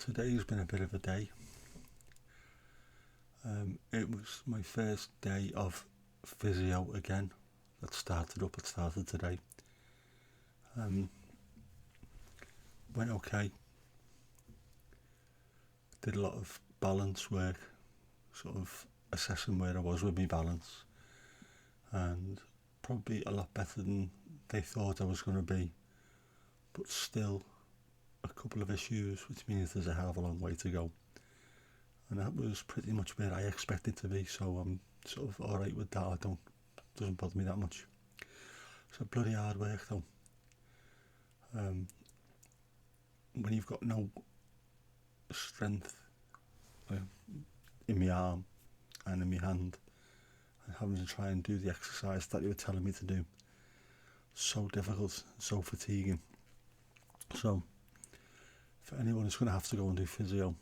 Today's been a bit of a day. It was my first day of physio again. It started today. Went okay. Did a lot of balance work, sort of assessing where I was with my balance, and probably a lot better than they thought I was going to be, but still a couple of issues, which means there's a hell of a long way to go. And that was pretty much where I expected to be, so I'm sort of alright with that. Doesn't bother me that much. So bloody hard work though. When you've got no strength in my arm and in my hand, and having to try and do the exercise that you were telling me to do, so difficult, so fatiguing. So for anyone who's going to have to go and do physio,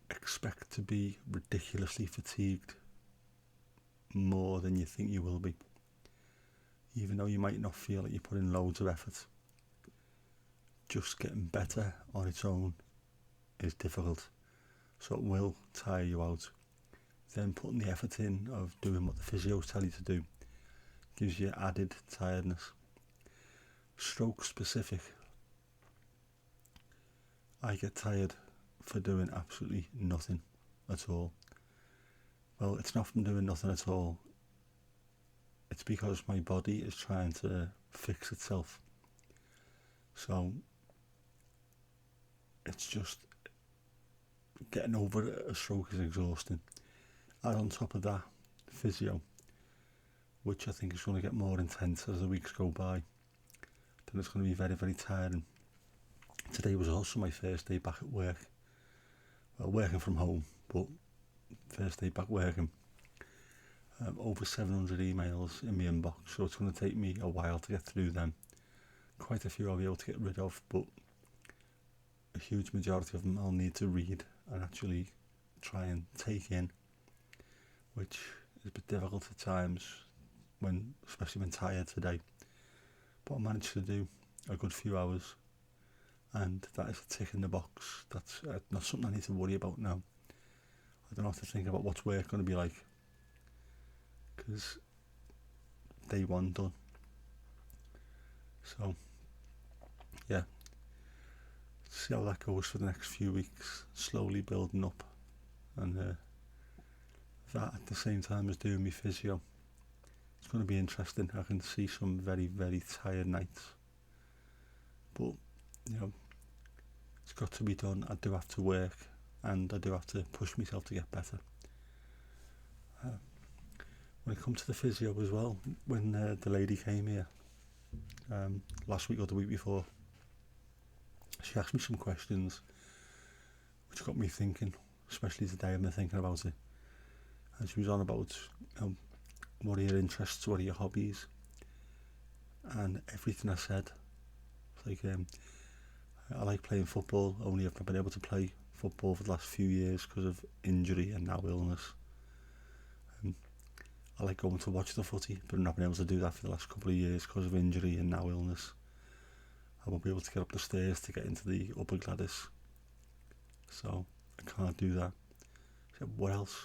expect to be ridiculously fatigued, more than you think you will be, even though you might not feel like you put in loads of effort. Just getting better on its own is difficult, so it will tire you out. Then putting the effort in of doing what the physios tell you to do gives you added tiredness. Stroke specific, I get tired for doing absolutely nothing at all. Well, it's not from doing nothing at all. It's because my body is trying to fix itself. So it's just getting over a stroke is exhausting. Add on top of that physio, which I think is going to get more intense as the weeks go by. Then it's going to be very, very tiring. Today was also my first day back at work. Well, working from home, but first day back working. Over 700 emails in my inbox, so it's going to take me a while to get through them. Quite a few I'll be able to get rid of, but a huge majority of them I'll need to read and actually try and take in, which is a bit difficult at times, especially when tired today. But I managed to do a good few hours, and that is a tick in the box. That's not something I need to worry about now. I don't have to think about what's work going to be like, because day one done. So yeah, see how that goes for the next few weeks, slowly building up, and that at the same time as doing my physio. It's going to be interesting. I can see some very, very tired nights, but it's got to be done. I do have to work, and I do have to push myself to get better. When it comes to the physio as well, when the lady came here last week or the week before, she asked me some questions which got me thinking, especially today. I've been thinking about it, and she was on about what are your interests, what are your hobbies, and everything I said. It's like I like playing football, only I've not been able to play football for the last few years because of injury and now illness. I like going to watch the footy, but I've not been able to do that for the last couple of years because of injury and now illness. I won't be able to get up the stairs to get into the upper Gladys, so I can't do that. So what else?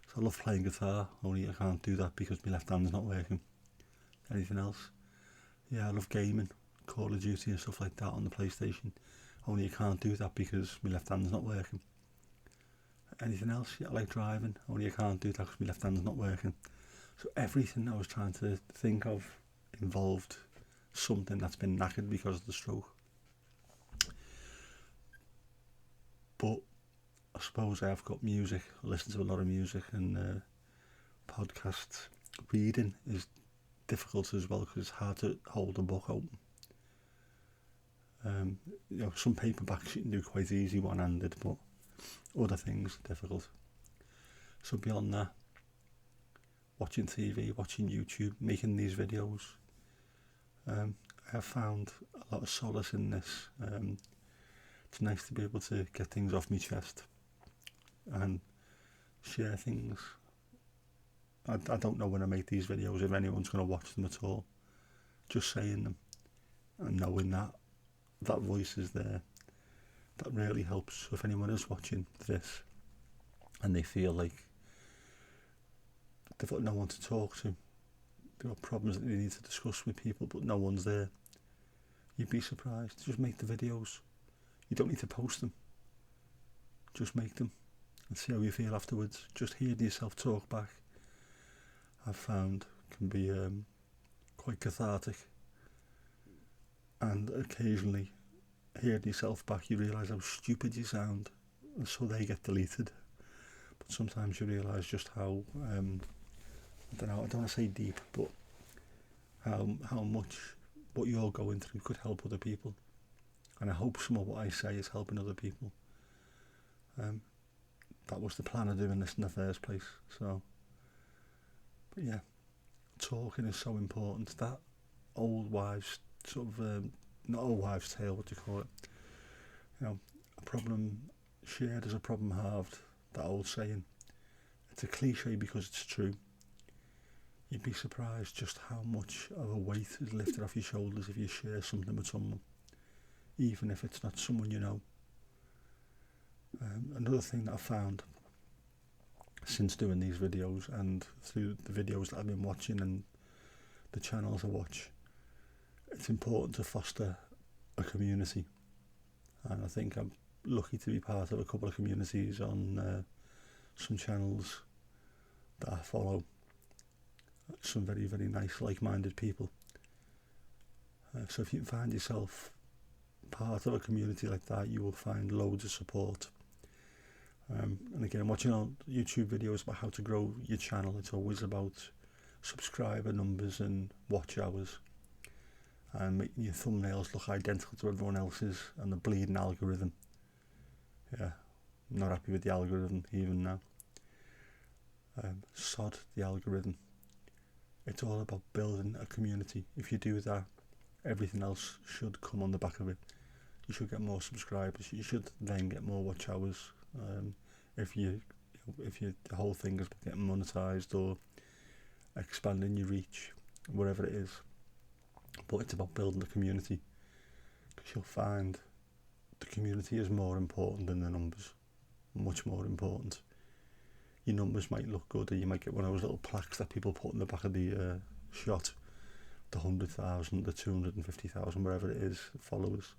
So I love playing guitar, only I can't do that because my left hand's not working. Anything else? Yeah, I love gaming, Call of Duty and stuff like that on the PlayStation, only I can't do that because my left hand's not working. Anything else? Yeah, I like driving, only I can't do that because my left hand's not working. So everything I was trying to think of involved something that's been knackered because of the stroke. But I suppose I have got music. I listen to a lot of music and podcasts. Reading is difficult as well because it's hard to hold a book open. Some paperbacks you can do quite easy one-handed, but other things are difficult. So beyond that, watching TV, watching YouTube, making these videos, I have found a lot of solace in this. It's nice to be able to get things off my chest and share things. I don't know when I make these videos if anyone's going to watch them at all. Just saying them and knowing that voice is there that really helps. So if anyone is watching this and they feel like they've got no one to talk to, they've got problems that they need to discuss with people but no one's there, you'd be surprised. Just make the videos. You don't need to post them. Just make them and see how you feel afterwards. Just hearing yourself talk back, I've found, can be quite cathartic. And occasionally, hearing yourself back, you realise how stupid you sound, and so they get deleted. But sometimes you realise just how, I don't want to say deep, but how much what you're going through could help other people. And I hope some of what I say is helping other people. That was the plan of doing this in the first place. So, but yeah, talking is so important. That old wives sort of, not old wives' tale, what do you call it? You know, a problem shared is a problem halved. That old saying. It's a cliche because it's true. You'd be surprised just how much of a weight is lifted off your shoulders if you share something with someone, even if it's not someone you know. Another thing that I've found since doing these videos and through the videos that I've been watching and the channels I watch, it's important to foster a community. And I think I'm lucky to be part of a couple of communities on some channels that I follow. Some very, very nice, like-minded people. So if you can find yourself part of a community like that, you will find loads of support. And again, watching on YouTube videos about how to grow your channel, it's always about subscriber numbers and watch hours and making your thumbnails look identical to everyone else's, and the bleeding algorithm. Yeah, I'm not happy with the algorithm even now. Sod the algorithm. It's all about building a community. If you do that, everything else should come on the back of it. You should get more subscribers. You should then get more watch hours. If the whole thing is getting monetized or expanding your reach, whatever it is. But it's about building a community, because you'll find the community is more important than the numbers. Much more important. Your numbers might look good, or you might get one of those little plaques that people put in the back of the shot, the 100,000, the 250,000, wherever it is, followers.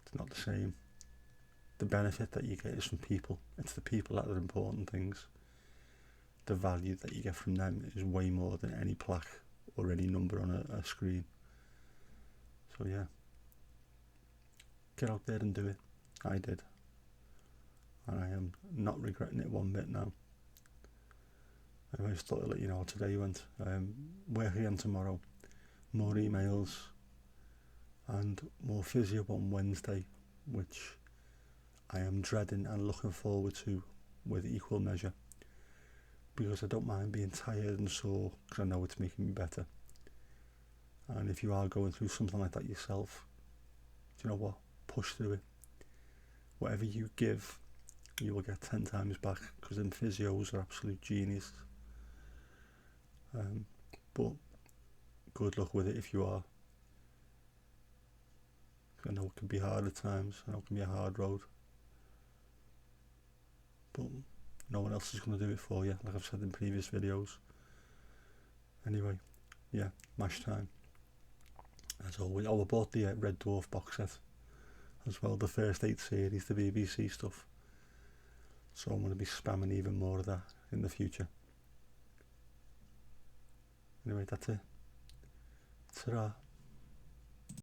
It's not the same. The benefit that you get is from people. It's the people that are important things. The value that you get from them is way more than any plaque or any number on a screen. So yeah, get out there and do it. I did. And I am not regretting it one bit now. I just thought I'd let you know how today went. Work again tomorrow. More emails and more physio on Wednesday, which I am dreading and looking forward to with equal measure, because I don't mind being tired and sore, because I know it's making me better. And if you are going through something like that yourself, do you know what? Push through it. Whatever you give, you will get 10 times back, because them physios are absolute genius. But good luck with it if you are. I know it can be hard at times. I know it can be a hard road. But no one else is going to do it for you, like I've said in previous videos. Anyway, yeah, mash time. As always. Oh, I bought the Red Dwarf box set as well, the first 8 series, the BBC stuff. So I'm going to be spamming even more of that in the future. Anyway, that's it. Ta-ra.